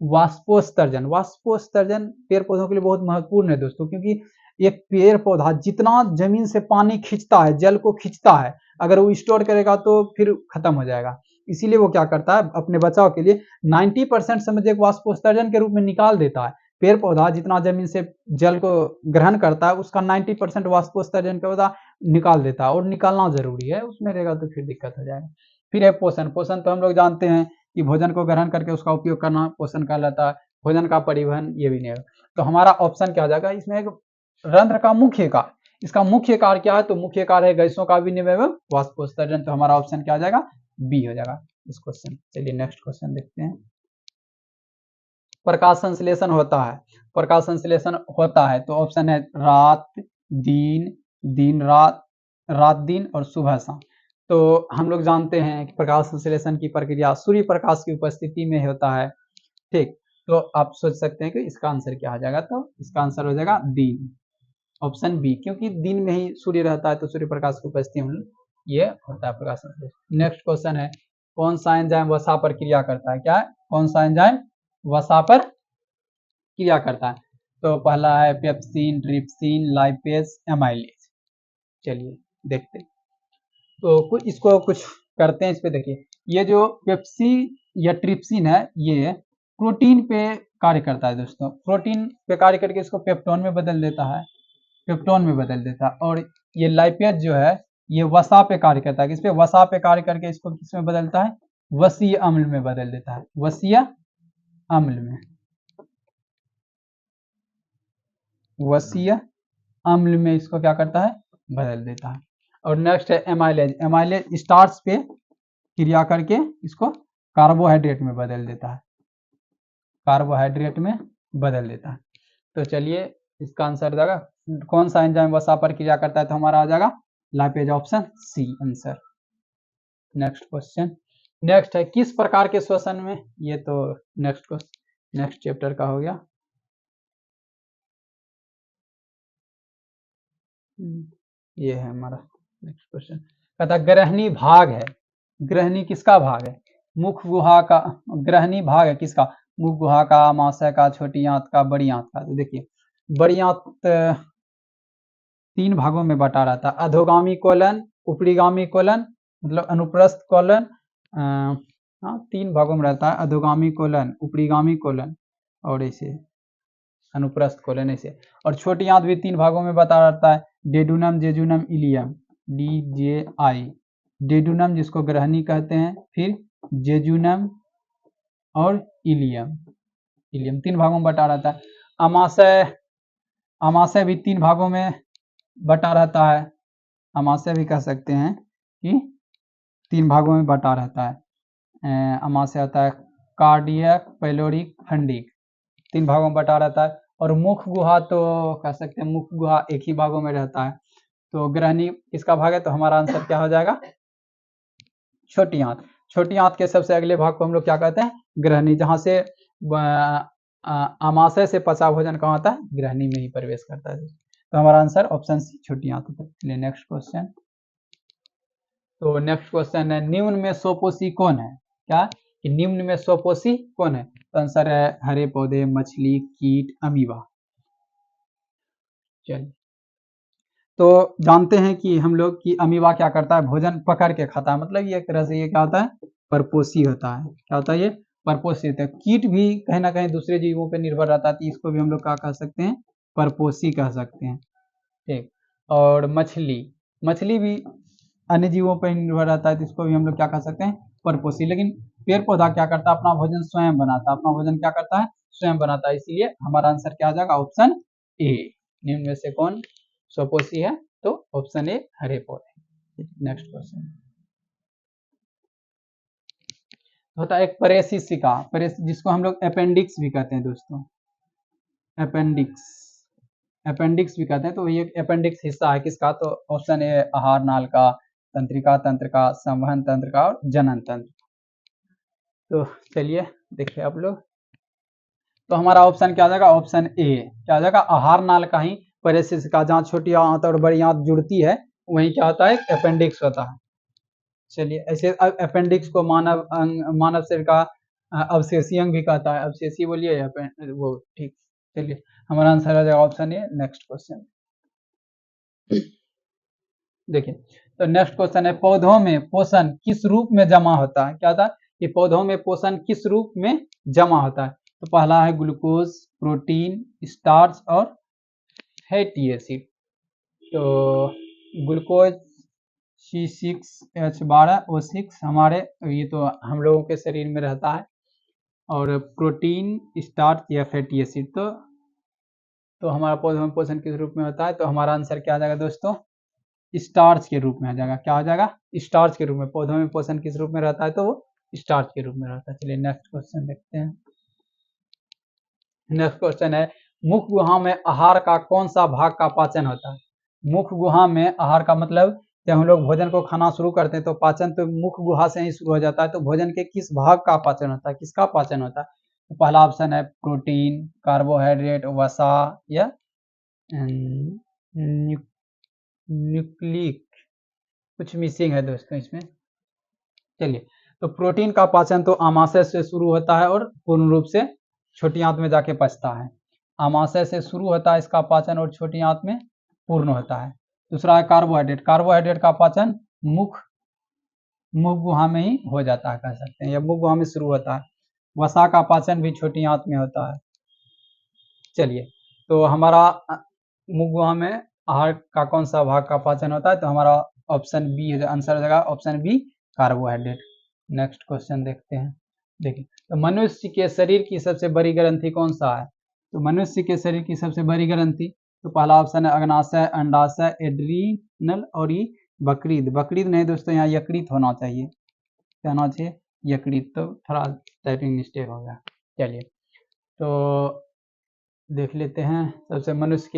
वाष्पोत्सर्जन। वाष्पोत्सर्जन पेड़ पौधों के लिए बहुत महत्वपूर्ण है दोस्तों, क्योंकि एक पेड़ पौधा जितना जमीन से पानी खींचता है, जल को खींचता है, अगर वो स्टोर करेगा तो फिर खत्म हो जाएगा। इसीलिए वो क्या करता है, अपने बचाव के लिए 90% समझे वाष्पोत्सर्जन के रूप में निकाल देता है। पेड़ पौधा जितना जमीन से जल को ग्रहण करता है, उसका 90% वाष्पोत्सर्जन के पौधा निकाल देता है, और निकालना जरूरी है, उसमें रहेगा तो फिर दिक्कत हो जाएगा। फिर है पोषण। पोषण तो हम लोग जानते हैं कि भोजन को ग्रहण करके उसका उपयोग करना पोषण कहलाता है। भोजन का परिवहन ये भी नहीं है। तो हमारा ऑप्शन क्या हो जाएगा इसमें, एक रंध्र का मुख्य कार्य, इसका मुख्य कार्य क्या है, तो मुख्य कार्य है गैसों का विनिमय एवं वाष्पोत्सर्जन। तो हमारा ऑप्शन क्या हो जाएगा, बी हो जाएगा इस क्वेश्चन। चलिए नेक्स्ट क्वेश्चन देखते हैं। प्रकाश संश्लेषण होता है, प्रकाश संश्लेषण होता है तो ऑप्शन है रात दिन, दिन रात, रात दिन और सुबह शाम। तो हम लोग जानते हैं कि प्रकाश संश्लेषण की प्रक्रिया सूर्य प्रकाश की उपस्थिति में होता है, ठीक। तो आप सोच सकते हैं कि इसका आंसर क्या हो जाएगा, तो इसका आंसर हो जाएगा दिन, ऑप्शन बी, क्योंकि दिन में ही सूर्य रहता है तो सूर्य प्रकाश की उपस्थिति में ये होता है प्रकाश संश्लेषण। नेक्स्ट क्वेश्चन है, कौन सा एंजाइम वसा पर क्रिया करता है, क्या है, कौन सा एंजाइम वसा पर क्रिया करता है। तो पहला है पेप्सिन, ट्रिप्सिन, लाइपेज, एमाइलेज। चलिए देखते हैं, तो इसको कुछ करते हैं, इस पे देखिए, ये जो पेप्सी या ट्रिप्सिन है ये प्रोटीन पे कार्य करता है दोस्तों, प्रोटीन पे कार्य करके इसको पेप्टोन में बदल देता है, पेप्टोन में बदल देता है। और ये लाइपेज जो है ये वसा पे कार्य करता है, किस पे, वसा पे कार्य करके इसको किस में बदलता है, वसीय अम्ल में बदल देता है, वसीय अम्ल में, वसीय अम्ल में इसको क्या करता है, बदल देता है। और नेक्स्ट है एमाइलेज, एमाइलेज स्टार्च पे क्रिया करके इसको कार्बोहाइड्रेट में बदल देता है, कार्बोहाइड्रेट में बदल देता है। तो चलिए इसका आंसर जाएगा, कौन सा एंजाइम वसा पर क्रिया करता है, तो हमारा आ जाएगा lipase, option C answer. Next question, next है किस प्रकार के श्वसन में, ये तो नेक्स्ट क्वेश्चन नेक्स्ट चैप्टर का हो गया। ये है हमारा नेक्स्ट क्वेश्चन, कहता ग्रहणी भाग है, ग्रहणी किसका भाग है, मुख गुहा का, ग्रहणी भाग है किसका, मुख गुहा का, आमाशय का, छोटी आंत का, बड़ी आंत का। तो देखिए बड़ी आंत 3 भागों में बटा रहता है, अधोगामी कोलन, उपरीगामी कोलन, मतलब अनुप्रस्थ कोलन, 3 भागों में रहता है, अधोगामी कोलन, उपरीगामी कोलन और ऐसे अनुप्रस्थ कोलन ऐसे। और छोटी आंत भी 3 भागों में बता रहता है, duodenum, jejunum, ilium, DJI, duodenum जिसको ग्रहणी कहते हैं, फिर जेजुनम और इलियम, इलियम 3 भागों में बटा रहता है। आमाशय, आमाशय भी 3 भागों में बटा रहता है, आमाशय भी कह सकते हैं कि 3 भागों में बटा रहता है। आमाशय होता है कार्डियक, पैलोरिक, फंडिक, 3 भागों में बटा रहता है। और मुख गुहा तो कह सकते हैं मुख गुहा एक ही भागों में रहता है। तो ग्रहणी किसका भाग है, तो हमारा आंसर क्या हो जाएगा, छोटी आंत। छोटी आंत के सबसे अगले भाग को हम लोग क्या कहते हैं, ग्रहणी, जहां से आमाशय से पचा भोजन कहाँ होता है, ग्रहणी में ही प्रवेश करता है। तो हमारा आंसर ऑप्शन सी, छोटी आंत होता है। चलिए नेक्स्ट क्वेश्चन, तो नेक्स्ट क्वेश्चन है निम्न में सोपोषी कौन है, क्या कि निम्न में सोपोषी कौन है, तो आंसर है हरे पौधे, मछली, कीट, अमीबा। चलिए तो जानते हैं कि हम लोग कि अमीबा क्या करता है, भोजन पकड़ के खाता है, मतलब ये एक तरह से ये क्या होता है, परपोषी होता है। क्या होता है, ये परपोषी होता है। कीट भी कहीं ना कहीं दूसरे जीवों पर निर्भर रहता है, तो इसको भी हम लोग क्या कह सकते हैं, परपोषी कह सकते हैं, ठीक। और मछली, मछली भी अन्य जीवों पर निर्भर रहता है, तो इसको भी हम लोग क्या कह सकते हैं, परपोषी। लेकिन पेड़ पौधा क्या करता है, अपना भोजन स्वयं बनाता है, अपना भोजन क्या करता है, स्वयं बनाता है, इसीलिए हमारा आंसर क्या आ जाएगा, ऑप्शन ए। निम्न में से कौन स्वपोषी है, तो ऑप्शन ए हरे पौधे। नेक्स्ट क्वेश्चन होता है एक परेशिका, जिसको हम लोग अपेंडिक्स भी कहते हैं दोस्तों, अपेंडिक्स, अपेंडिक्स भी कहते हैं। तो ये अपेंडिक्स हिस्सा है किसका, तो ऑप्शन ए आहार नाल का, तंत्रिका तंत्र का, संवहन तंत्र का और जनन तंत्र। तो चलिए देखिए आप लोग, तो हमारा ऑप्शन क्या आ जाएगा, ऑप्शन ए क्या आ जाएगा, आहार नाल का ही परेशिका, जहाँ छोटी आंत और बड़ी आंत जुड़ती है वहीं क्या होता है, अपेंडिक्स होता है। चलिए ऐसे अपेंडिक्स को मानव अंग, मानव शरीर का अवशेषी अंग भी कहता है, अवशेषी बोलिए या वो, ठीक। चलिए हमारा आंसर आ जाएगा ऑप्शन ए। नेक्स्ट क्वेश्चन देखिए, तो नेक्स्ट क्वेश्चन है पौधों में पोषण किस रूप में जमा होता है, क्या था कि पौधों में पोषण किस रूप में जमा होता है। तो पहला है ग्लूकोज, प्रोटीन, स्टार्च और फैटी एसिड। तो ग्लूकोज C6H12O6 हमारे, ये तो हम लोगों के शरीर में रहता है, और प्रोटीन, स्टार्च या फैटी एसिड, तो हमारा पौधों में पोषण किस रूप में होता है, तो हमारा आंसर क्या आ जाएगा दोस्तों, स्टार्च के रूप में आ जाएगा। क्या आ जाएगा, स्टार्च के रूप में। पौधों में पोषण किस रूप में रहता है, तो वो स्टार्च के रूप में रहता है। चलिए नेक्स्ट क्वेश्चन देखते हैं। नेक्स्ट क्वेश्चन है मुख गुहा में आहार का कौन सा भाग का पाचन होता है। मुख गुहा में आहार का मतलब, जब हम लोग भोजन को खाना शुरू करते हैं तो पाचन तो मुख गुहा से ही शुरू हो जाता है, तो भोजन के किस भाग का पाचन होता है, किसका पाचन होता है। तो पहला ऑप्शन है प्रोटीन, कार्बोहाइड्रेट, वसा या न्यूक्लिक, कुछ मिसिंग है दोस्तों इसमें। चलिए, तो प्रोटीन का पाचन तो आमाशय से शुरू होता है और पूर्ण रूप से छोटी आंत में जाके पचता है। आमाशय से शुरू होता है इसका पाचन और छोटी आंत में पूर्ण होता है। दूसरा है कार्बोहाइड्रेट, कार्बोहाइड्रेट का पाचन मुख गुहा में ही हो जाता है, कह सकते हैं, या मुख गुहा में शुरू होता है। वसा का पाचन भी छोटी आंत में होता है। चलिए, तो हमारा मुख गुहा में आहार का कौन सा भाग का पाचन होता है, तो हमारा ऑप्शन बी आंसर हो जाएगा, option B carbohydrate. Next question देखते हैं। देखिए, तो मनुष्य के शरीर की सबसे बड़ी ग्रंथि कौन सा है। तो मनुष्य के शरीर की सबसे बड़ी ग्रंथि, तो पहला ऑप्शन है अग्नाशय, अंडाशय, एड्रीनल और ये बकरीद। बकरीद नहीं दोस्तों, यहाँ यकृत होना चाहिए, क्या होना चाहिए, यकृत। तो थोड़ा टाइपिंग मिस्टेक हो गया। चलिए, तो देख लेते हैं सबसे मनुष्य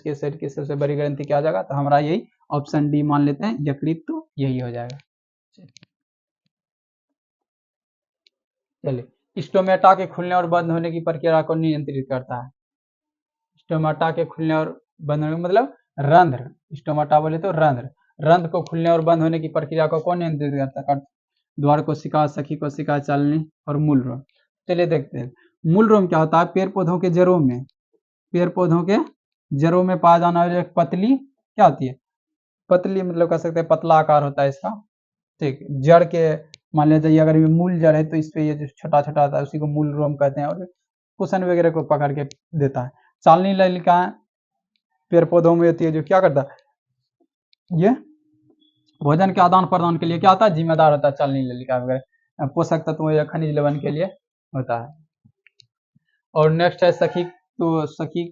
के शरीर की सबसे बड़ी ग्रंथि क्या आ जाएगा, तो हमारा यही ऑप्शन डी मान लेते हैं, यकृत, तो यही हो जाएगा। चलिए, स्टोमेटा के खुलने और बंद होने की प्रक्रिया को नियंत्रित करता है। स्टोमेटा के खुलने और बंद होने मतलब रंध्र, स्टोमेटा बोले तो रंध्र, रंध्र को खुलने और बंद होने की प्रक्रिया को कौन नियंत्रित करता है, द्वार कोशिका, सखी कोशिका, चालनी और मूल रोम। चलिए देखते हैं, मूल रोम क्या होता है, पेड़ पौधों के जड़ों में, पेड़ पौधों के जड़ों में पाया जाने वाली एक पतली, क्या होती है, पतली मतलब कह सकते हैं पतला आकार होता है इसका, ठीक। जड़ के मान लीजिए अगर ये मूल जड़ है तो इस पे ये जो छोटा छोटा आता है उसी को मूल रोम कहते हैं, और कुशन वगैरह को पकड़ के देता है। चालनी नलिका पेड़ पौधों में होती है, जो क्या करता है, ये भोजन के आदान प्रदान के लिए क्या होता है, जिम्मेदार होता है। चालनी नलिका वगैरह पोषक तत्वों या खनिज लवण के लिए होता है। और नेक्स्ट है सखी, तो सखी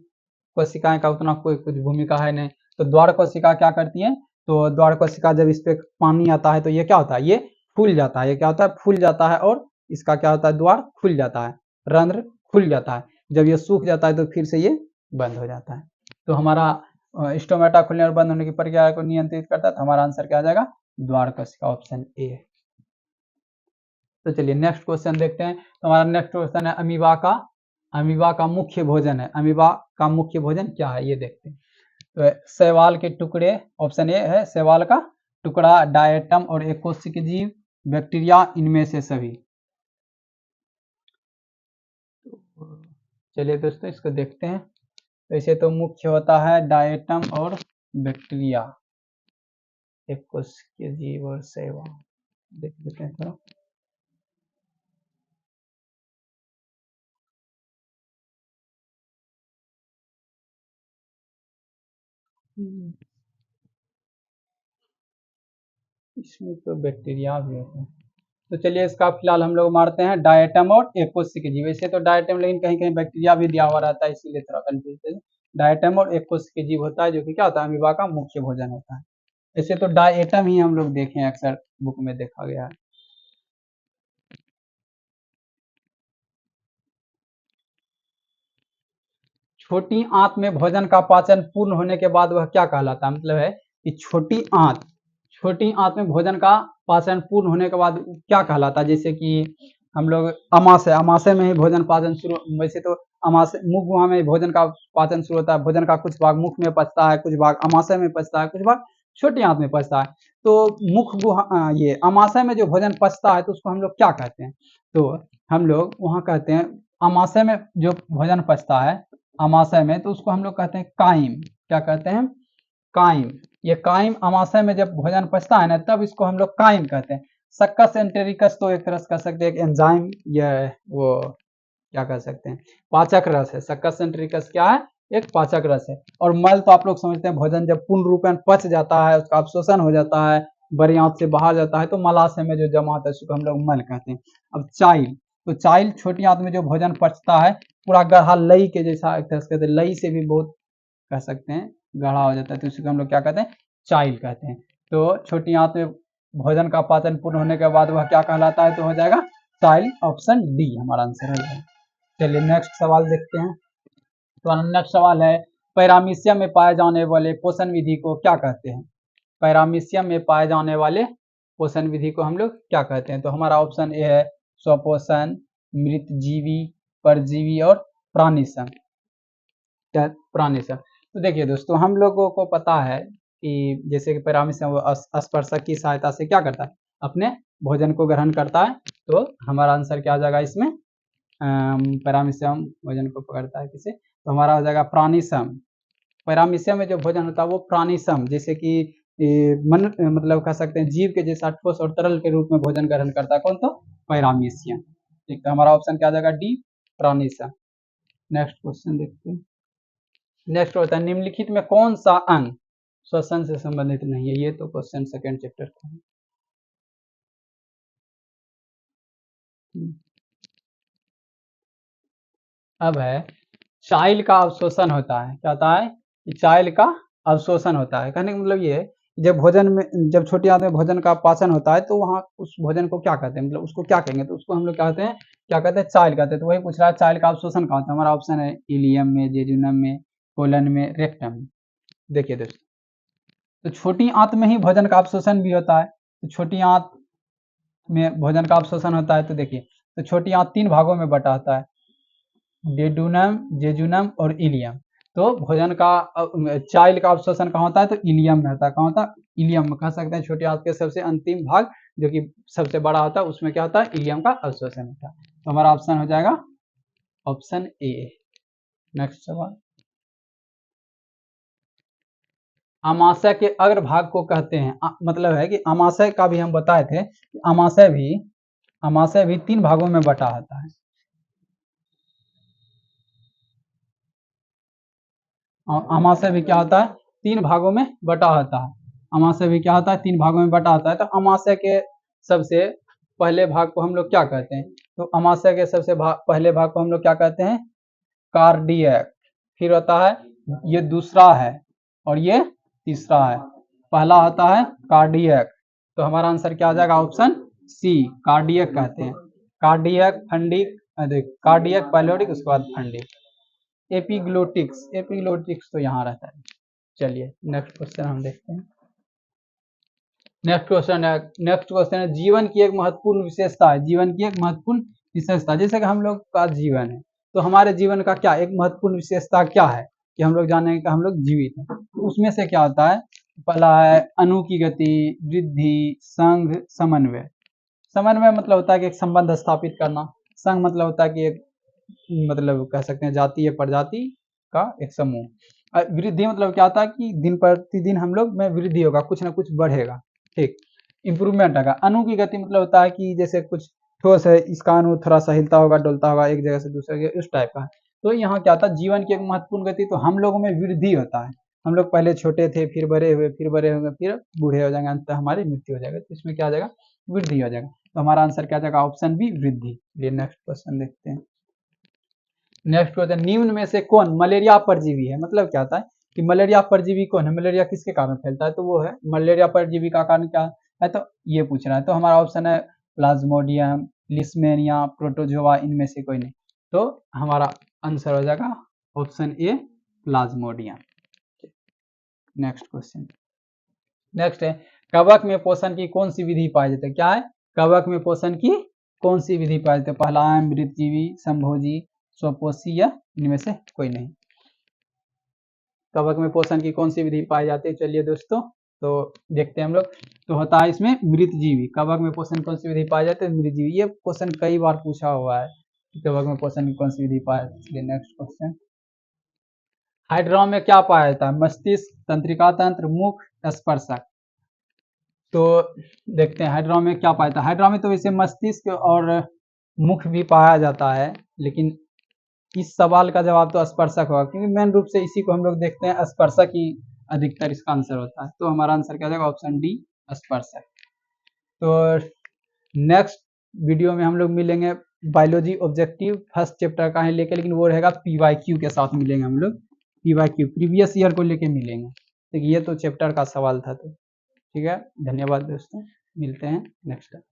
कोशिकाएं का उतना कोई कुछ भूमिका है नहीं। तो द्वार कोशिका क्या करती है, तो द्वार कोशिका जब इस पे पानी आता है तो ये क्या होता है, ये फूल जाता है, ये क्या होता है, फूल जाता है, और इसका क्या होता है, द्वार खुल जाता है, रंध्र खुल जाता है। जब ये सूख जाता है तो फिर से ये बंद हो जाता है। तो हमारा स्टोमेटा खुलने और बंद होने की प्रक्रिया को नियंत्रित करता है, तो हमारा आंसर क्या आ जाएगा, द्वार कोशिका, ऑप्शन ए। तो चलिए नेक्स्ट क्वेश्चन देखते हैं। तो हमारा नेक्स्ट क्वेश्चन है अमीबा का मुख्य भोजन है, अमीबा का मुख्य भोजन क्या है, ये देखते हैं। तो शैवाल के टुकड़े, ऑप्शन ए है शैवाल का टुकड़ा, डायटम और एकोशिक जीव, बैक्टीरिया, इनमें से सभी। चलिए दोस्तों इसको देखते हैं। वैसे तो मुख्य होता है डायटम और बैक्टीरिया, एकोशिक जीव और शैवाल। देख लेते हैं थोड़ा। इसमें तो बैक्टीरिया भी होता है। तो चलिए इसका फिलहाल हम लोग मारते हैं डायटम और एक कोशिकीय जीव। वैसे तो डायटम, लेकिन कहीं कहीं बैक्टीरिया भी दिया हुआ रहता है, इसीलिए थोड़ा कंफ्यूज। डायटम और एक कोशिकीय जीव होता है, जो कि क्या होता है, अमीबा का मुख्य भोजन होता है। ऐसे तो डायटम ही हम लोग देखे हैं, अक्सर बुक में देखा गया है। छोटी आंत में भोजन का पाचन पूर्ण होने के बाद वह क्या कहलाता है, मतलब है कि छोटी आंत में भोजन का पाचन पूर्ण होने के बाद क्या कहलाता है। जैसे कि हम लोग अमाशय में ही भोजन पाचन शुरू, वैसे तो अमाशय मुख गुहा में भोजन का पाचन शुरू होता है। भोजन का कुछ भाग मुख में पचता है, कुछ भाग अमाशय में पचता है, कुछ भाग छोटी आंत में पचता है। तो मुख गुहा ये अमाशय में जो भोजन पचता है तो उसको हम लोग क्या कहते हैं, तो हम लोग वहाँ कहते हैं अमाशय में जो भोजन पचता है अमाशय में, तो उसको हम लोग कहते हैं काइम। क्या कहते हैं, काइम। ये काइम अमाशय में जब भोजन पचता है ना, तब इसको हम लोग काइम कहते हैं। सक्कस एंटेरिकस तो एक तरह से कह सकते हैं एक एंजाइम, या वो क्या कह सकते हैं, पाचक रस है। सक्कस एंटेरिकस क्या है, एक पाचक रस है। और मल तो आप लोग समझते हैं, भोजन जब पूर्ण रूप में पच जाता है, उसका अवशोषण हो जाता है, बड़ी आंत से बाहर जाता है, तो मलाशय में जो जमा होता है उसको हम लोग मल कहते हैं। अब चाइल, तो चाइल छोटी आंत में जो भोजन पचता है, पूरा गढ़ा लई के जैसा, एक तरह से कहते हैं, लई से भी बहुत कह सकते हैं गाढ़ा हो जाता है, तो उसको हम लोग क्या कहते हैं, चाइल कहते हैं। तो छोटी आंत में भोजन का पाचन पूर्ण होने के बाद वह क्या कहलाता है, तो हो जाएगा चाइल। ऑप्शन डी हमारा आंसर हो जाएगा। चलिए नेक्स्ट सवाल देखते हैं। तो नेक्स्ट सवाल है, पैरामीशियम में पाए जाने वाले पोषण विधि को क्या कहते हैं। पैरामीशियम में पाए जाने वाले पोषण विधि को हम लोग क्या कहते हैं, तो हमारा ऑप्शन ए है स्वपोषण, मृतजीवी, परजीवी और प्राणिसम। प्राणिसम। तो देखिए दोस्तों, हम लोगों को पता है कि जैसे कि पैरामीशियम वो स्पर्शक की सहायता से क्या करता है, अपने भोजन को ग्रहण करता है। तो हमारा आंसर क्या आ जाएगा इसमें, पैरामीशियम भोजन को पकड़ता है किसे, तो हमारा हो जाएगा प्राणिसम। पैरामीशियम में जो भोजन होता है वो प्राणिसम, जैसे कि मतलब कह सकते हैं जीव के जैसा ठोस और तरल के रूप में भोजन ग्रहण करता है। कौन, तो पैरामीशियम। ठीक, तो हमारा ऑप्शन क्या आ जाएगा, डी, प्राणिसम। नेक्स्ट क्वेश्चन देखते हैं। नेक्स्ट होता है, निम्नलिखित में कौन सा अंग श्वसन से संबंधित नहीं है। ये तो क्वेश्चन सेकंड चैप्टर का है। अब है, चाइल का अवशोषण होता है। क्या होता है, चाइल का अवशोषण होता है। कहने का मतलब ये है, जब भोजन में, जब छोटी आंत में भोजन का पाचन होता है, तो वहाँ उस भोजन को क्या कहते हैं, मतलब उसको क्या कहेंगे, तो उसको हम लोग कहते हैं, क्या कहते हैं, चाइल कहते हैं। तो वही पूछ रहा है, चाइल का अवशोषण कहाँ होता है। हमारा ऑप्शन है इलियम में, जेजुनम में, कोलन में, रेक्टम में। देखिए दोस्तों, तो छोटी आंत में ही भोजन का अवशोषण भी होता है। तो छोटी आंत में भोजन का अवशोषण होता है, तो देखिए, तो छोटी आंत 3 भागों में बटा होता है, डेडुनम, जेजुनम और इलियम। तो भोजन का चाइल का अवशोषण कहाँ होता है, तो इलियम में होता है। कहाँ होता है, इलियम में। कह सकते हैं छोटी आंत के सबसे अंतिम भाग, जो कि सबसे बड़ा होता है, उसमें क्या होता है, इलियम का अवशोषण होता है। तो हमारा ऑप्शन हो जाएगा ऑप्शन ए। नेक्स्ट सवाल, अमाशय के अग्रभाग को कहते हैं, मतलब है कि अमाशय का भी हम बताए थे, अमाशय भी 3 भागों में बटा होता है। अमाशय भी क्या होता है, 3 भागों में बटा होता है। अमाशय भी क्या होता है, 3 भागों में बटा होता है। तो अमाशय के सबसे पहले भाग को हम लोग क्या कहते हैं, तो अमाशय के सबसे पहले भाग को हम लोग क्या कहते हैं, कार्डियक। फिर होता है, ये दूसरा है और ये तीसरा है। पहला होता है कार्डियक, तो हमारा आंसर क्या आ जाएगा, ऑप्शन सी, कार्डियक कहते हैं। कार्डियक, फंडिक, कार्डियक, पाइलोडिक, उसके बाद फंडिक। एपिग्लोटिक्स, एपिग्लोटिक्स तो यहाँ रहता है। चलिए नेक्स्ट क्वेश्चन हम देखते हैं। नेक्स्ट क्वेश्चन है, जीवन की एक महत्वपूर्ण विशेषता है। जीवन की एक महत्वपूर्ण विशेषता, जैसे कि हम लोग का जीवन है, तो हमारे जीवन का क्या एक महत्वपूर्ण विशेषता क्या है, कि हम लोग जानेंगे कि हम लोग जीवित हैं। तो उसमें से क्या होता है, पहला है अणु की गति, वृद्धि, संघ, समन्वय। समन्वय मतलब होता है कि एक संबंध स्थापित करना। संघ मतलब होता है कि एक, मतलब कह सकते हैं जातीय प्रजाति का एक समूह। वृद्धि मतलब क्या होता है कि दिन प्रतिदिन हम लोग में वृद्धि होगा, कुछ ना कुछ बढ़ेगा। ठीक, इंप्रूवमेंट होगा। अणु की गति मतलब होता है कि जैसे कुछ ठोस है, इसका अणु थोड़ा सा हिलता होगा, डोलता होगा एक जगह से दूसरे जगह, उस टाइप का। तो यहाँ क्या होता है, जीवन की एक महत्वपूर्ण गति, तो हम लोगों में वृद्धि होता है। हम लोग पहले छोटे थे, फिर बड़े हुए, फिर बड़े होंगे, फिर बूढ़े हो जाएंगे, अंत हमारी मृत्यु हो जाएगा। तो इसमें क्या हो जाएगा, वृद्धि हो जाएगा। तो हमारा आंसर क्या जाएगा, ऑप्शन बी वृद्धि। चलिए नेक्स्ट क्वेश्चन देखते हैं। नेक्स्ट क्वेश्चन, निम्न में से कौन मलेरिया परजीवी है। मतलब क्या होता है कि मलेरिया परजीवी कौन है, मलेरिया किसके कारण फैलता है, तो वो है मलेरिया परजीवी का कारण क्या है, तो ये पूछ रहा है। तो हमारा ऑप्शन है प्लाज्मोडियम, लिस्मेनिया, प्रोटोजोआ, इनमें से कोई नहीं। तो हमारा आंसर हो जाएगा option A Plasmodium. Next question, next है कवक में पोषण की कौन सी विधि पाई जाती है। क्या है, कवक में पोषण की कौन सी विधि पाई जाती है। पहला है मृतजीवी, संभोजी, स्वपोषी या इनमें से कोई नहीं। कवक में पोषण की कौन सी विधि पाई जाती है, चलिए दोस्तों तो देखते हैं हम लोग। तो होता है इसमें मृतजीवी। कवक में पोषण कौन सी विधि पाई जाती है, मृतजीवी। ये क्वेश्चन कई बार पूछा हुआ है, कवक में पोषण की कौन सी विधि पाई जाती है। नेक्स्ट क्वेश्चन, हाइड्रा में क्या पाया जाता है, मस्तिष्क, तंत्रिका तंत्र, मुख, स्पर्शक। तो देखते हैं हाइड्रा में क्या पाया जाता है। हाइड्रा में तो वैसे मस्तिष्क और मुख भी पाया जाता है, लेकिन इस सवाल का जवाब तो स्पर्शक होगा, क्योंकि मेन रूप से इसी को हम लोग देखते हैं, स्पर्शक ही अधिकतर इसका आंसर होता है। तो हमारा आंसर क्या जाएगा, ऑप्शन डी स्पर्शक। तो नेक्स्ट वीडियो में हम लोग मिलेंगे बायोलॉजी ऑब्जेक्टिव फर्स्ट चैप्टर का है लेके, लेकिन वो रहेगा PYQ के साथ मिलेंगे हम लोग। PYQ प्रीवियस ईयर को लेके मिलेंगे। तो ये तो चैप्टर का सवाल था। तो ठीक है, धन्यवाद दोस्तों, मिलते हैं नेक्स्ट टाइम।